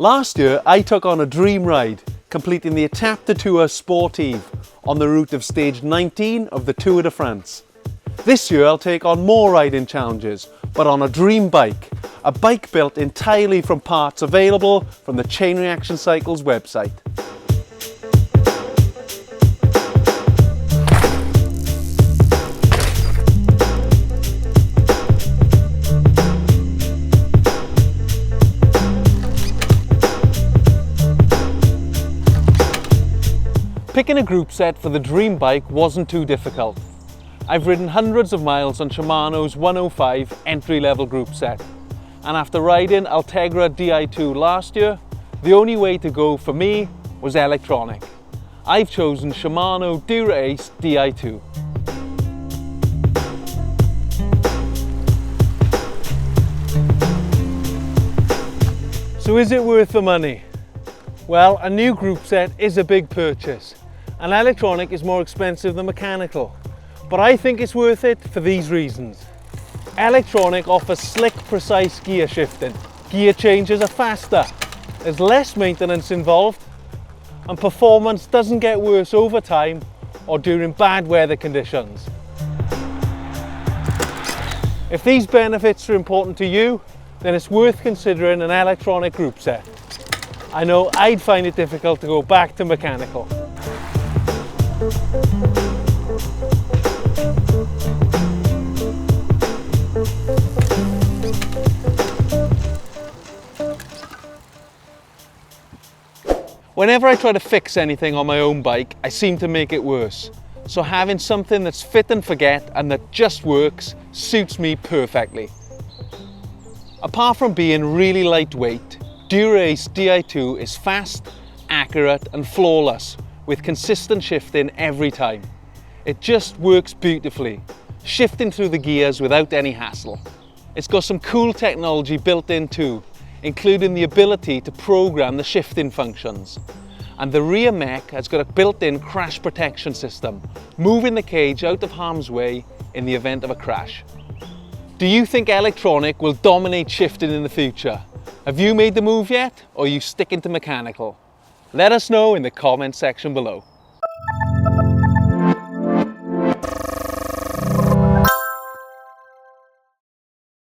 Last year, I took on a dream ride, completing the Étape de Tour Sportive on the route of stage 19 of the Tour de France. This year, I'll take on more riding challenges, but on a dream bike, a bike built entirely from parts available from the Chain Reaction Cycles website. Picking a group set for the dream bike wasn't too difficult. I've ridden hundreds of miles on Shimano's 105 entry-level group set, and after riding Ultegra Di2 last year, the only way to go for me was electronic. I've chosen Shimano Dura-Ace Di2. So is it worth the money? Well, a new group set is a big purchase. An electronic is more expensive than mechanical, but I think it's worth it for these reasons. Electronic offers slick, precise gear shifting. Gear changes are faster, there's less maintenance involved, and performance doesn't get worse over time or during bad weather conditions. If these benefits are important to you, then it's worth considering an electronic group set. I know I'd find it difficult to go back to mechanical. Whenever I try to fix anything on my own bike, I seem to make it worse. So having something that's fit and forget and that just works suits me perfectly. Apart from being really lightweight, Dura-Ace Di2 is fast, accurate and flawless, with consistent shifting every time. It just works beautifully, shifting through the gears without any hassle. It's got some cool technology built in too, including the ability to program the shifting functions. And the rear mech has got a built-in crash protection system, moving the cage out of harm's way in the event of a crash. Do you think electronic will dominate shifting in the future? Have you made the move yet, or are you sticking to mechanical? Let us know in the comment section below.